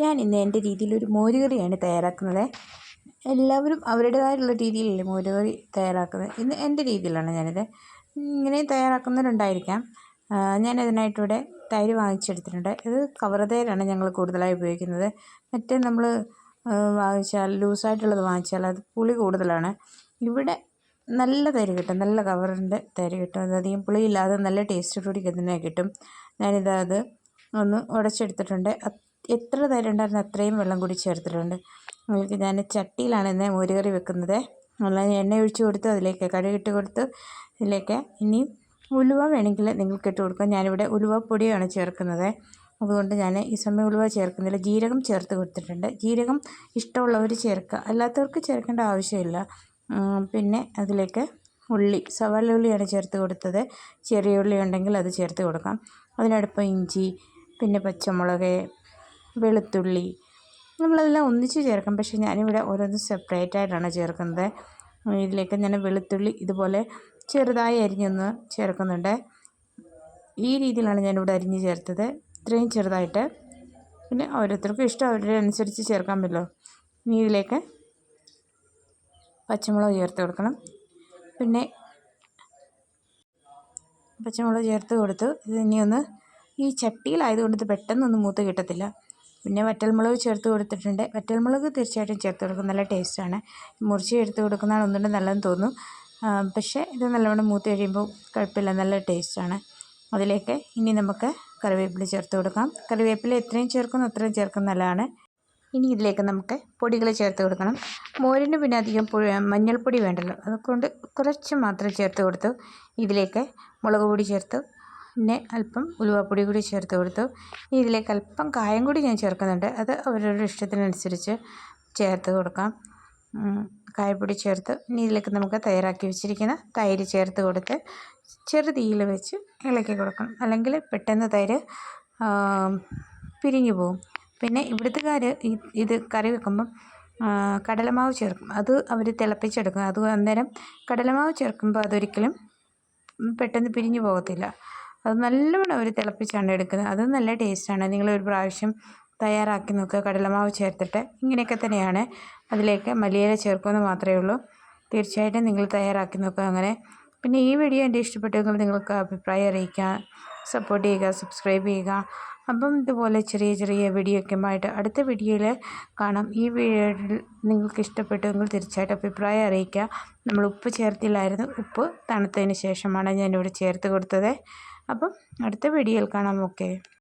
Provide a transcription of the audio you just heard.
ഞാൻ ഇന്ന് എൻ്റെ രീതിയിലൊരു മോരുകറിയാണ് തയ്യാറാക്കുന്നത്. എല്ലാവരും അവരുടേതായിട്ടുള്ള രീതിയിലല്ലേ മോരുകറി തയ്യാറാക്കുന്നത്. ഇന്ന് എൻ്റെ രീതിയിലാണ് ഞാനിത്. ഇങ്ങനെയും തയ്യാറാക്കുന്നവരുണ്ടായിരിക്കാം. ഞാനതിനായിട്ടിവിടെ തൈര് വാങ്ങിച്ചെടുത്തിട്ടുണ്ട്. ഇത് കവർ തൈരാണ് ഞങ്ങൾ കൂടുതലായി ഉപയോഗിക്കുന്നത്. മറ്റേ നമ്മൾ വാങ്ങിച്ചാൽ ലൂസായിട്ടുള്ളത് വാങ്ങിച്ചാൽ അത് പുളി കൂടുതലാണ്. ഇവിടെ നല്ല തൈര് കിട്ടും, നല്ല കവറിൻ്റെ തൈര് കിട്ടും. അതധികം പുളിയില്ലാതെ നല്ല ടേസ്റ്റോടുകൂടി തന്നെ കിട്ടും. ഞാനിത് ഒന്ന് ഉടച്ചെടുത്തിട്ടുണ്ട്. എത്ര തൈരുണ്ടായിരുന്നു അത്രയും വെള്ളം കൂടി ചേർത്തിട്ടുണ്ട്. നിങ്ങൾക്ക് ഞാൻ ചട്ടിയിലാണ് ഇന്ന് മോരുകറി വെക്കുന്നത്. നല്ല എണ്ണ ഒഴിച്ച് കൊടുത്ത് അതിലേക്ക് കടുകിട്ട് കൊടുത്ത് ഇതിലേക്ക് ഇനിയും ഉലുവ വേണമെങ്കിൽ നിങ്ങൾക്ക് ഇട്ട് കൊടുക്കാം. ഞാനിവിടെ ഉലുവപ്പൊടിയാണ് ചേർക്കുന്നത്. അതുകൊണ്ട് ഞാൻ ഈ സമയം ഉലുവ ചേർക്കുന്നില്ല. ജീരകം ചേർത്ത് കൊടുത്തിട്ടുണ്ട്. ജീരകം ഇഷ്ടമുള്ളവർ ചേർക്കുക, അല്ലാത്തവർക്ക് ചേർക്കേണ്ട ആവശ്യമില്ല. പിന്നെ അതിലേക്ക് സവാള ഉള്ളിയാണ് ചേർത്ത് കൊടുത്തത്. ചെറിയ ഉള്ളി ഉണ്ടെങ്കിൽ അത് ചേർത്ത് കൊടുക്കാം. അതിനോടൊപ്പം ഇഞ്ചി, പിന്നെ പച്ചമുളക്, വെളുത്തുള്ളി നമ്മളെല്ലാം ഒന്നിച്ച് ചേർക്കാം. പക്ഷേ ഞാനിവിടെ ഓരോന്ന് സെപ്പറേറ്റ് ആയിട്ടാണ് ചേർക്കുന്നത്. ഇതിലേക്ക് ഞാൻ വെളുത്തുള്ളി ഇതുപോലെ ചെറുതായി അരിഞ്ഞൊന്ന് ചേർക്കുന്നുണ്ട്. ഈ രീതിയിലാണ് ഞാനിവിടെ അരിഞ്ഞ് ചേർത്തത്, ഇത്രയും ചെറുതായിട്ട്. പിന്നെ ഓരോരുത്തർക്കും ഇഷ്ടം അവരുടെ അനുസരിച്ച് ചേർക്കാൻ പറ്റുമല്ലോ. ഇനി ഇതിലേക്ക് പച്ചമുളക് ചേർത്ത് കൊടുക്കണം. പിന്നെ പച്ചമുളക് ചേർത്ത് കൊടുത്തു. ഇത് ഇനിയൊന്ന് ഈ ചട്ടിയിലായതുകൊണ്ട് ഇത് പെട്ടെന്നൊന്നും മൂത്ത് കിട്ടത്തില്ല. പിന്നെ വറ്റൽമുളക് ചേർത്ത് കൊടുത്തിട്ടുണ്ട്. വറ്റൽമുളക് തീർച്ചയായിട്ടും ചേർത്ത് കൊടുക്കും, നല്ല ടേസ്റ്റാണ്. മുറിച്ച് ചേർത്ത് കൊടുക്കുന്നതാണ് ഒന്നുകൂടെ നല്ലതെന്ന് തോന്നുന്നു. പക്ഷേ ഇത് നല്ലവണ്ണം മൂത്ത് കഴിയുമ്പോൾ കുഴപ്പമില്ല, നല്ല ടേസ്റ്റാണ്. അതിലേക്ക് ഇനി നമുക്ക് കറിവേപ്പില ചേർത്ത് കൊടുക്കാം. കറിവേപ്പില എത്രയും ചേർക്കുന്നു അത്രയും ചേർക്കുന്നത് നല്ലതാണ്. ഇനി ഇതിലേക്ക് നമുക്ക് പൊടികൾ ചേർത്ത് കൊടുക്കണം. മോരിന് പിന്നെ അധികം മഞ്ഞൾപ്പൊടി വേണ്ടല്ലോ, അതുകൊണ്ട് കുറച്ച് മാത്രം ചേർത്ത് കൊടുത്തു. ഇതിലേക്ക് മുളക് പൊടി ചേർത്തു. പിന്നെ അല്പം ഉലുവപ്പൊടി കൂടി ചേർത്ത് കൊടുത്തു. ഇതിലേക്ക് അല്പം കായം കൂടി ഞാൻ ചേർക്കുന്നുണ്ട്. അത് അവരവരുടെ ഇഷ്ടത്തിനനുസരിച്ച് ചേർത്ത് കൊടുക്കാം. കായപ്പൊടി ചേർത്ത് ഇനി ഇതിലേക്ക് നമുക്ക് തയ്യാറാക്കി വെച്ചിരിക്കുന്ന തൈര് ചേർത്ത് കൊടുത്ത് ചെറു തീയിൽ വെച്ച് ഇളക്കി കൊടുക്കണം. അല്ലെങ്കിൽ പെട്ടെന്ന് തൈര് പിരിഞ്ഞു പോകും. പിന്നെ ഇവിടുത്തുകാർ ഇത് കറി വെക്കുമ്പം കടലമാവ് ചേർക്കും. അത് അവർ തിളപ്പിച്ചെടുക്കും. അത് അന്നേരം കടലമാവ് ചേർക്കുമ്പോൾ അതൊരിക്കലും പെട്ടെന്ന് പിരിഞ്ഞു പോകത്തില്ല. അത് നല്ലവണ്ണം അവർ തിളപ്പിച്ചാണ് എടുക്കുന്നത്. അത് നല്ല ടേസ്റ്റാണ്. നിങ്ങളൊരു പ്രാവശ്യം തയ്യാറാക്കി നോക്കുക കടലമാവ് ചേർത്തിട്ട്. ഇങ്ങനെയൊക്കെ തന്നെയാണ്. അതിലേക്ക് മല്ലിയില ചേർക്കുമെന്ന് മാത്രമേ ഉള്ളൂ. തീർച്ചയായിട്ടും നിങ്ങൾ തയ്യാറാക്കി നോക്കുക അങ്ങനെ. പിന്നെ ഈ വീഡിയോ എൻ്റെ ഇഷ്ടപ്പെട്ടെങ്കിൽ നിങ്ങൾക്ക് അഭിപ്രായം അറിയിക്കുക, സപ്പോർട്ട് ചെയ്യുക, സബ്സ്ക്രൈബ് ചെയ്യുക. അപ്പം ഇതുപോലെ ചെറിയ ചെറിയ വീഡിയോ ഒക്കെ ആയിട്ട് അടുത്ത വീഡിയോയിൽ കാണാം. ഈ വീഡിയോയിൽ നിങ്ങൾക്ക് ഇഷ്ടപ്പെട്ടെങ്കിൽ തീർച്ചയായിട്ടും അഭിപ്രായം അറിയിക്കുക. നമ്മൾ ഉപ്പ് ചേർത്തില്ലായിരുന്നു. ഉപ്പ് തണുത്തതിന് ശേഷമാണ് ഞാനിവിടെ ചേർത്ത് കൊടുത്തത്. അപ്പം അടുത്ത വീഡിയോയിൽ കാണാം. ഓക്കെ.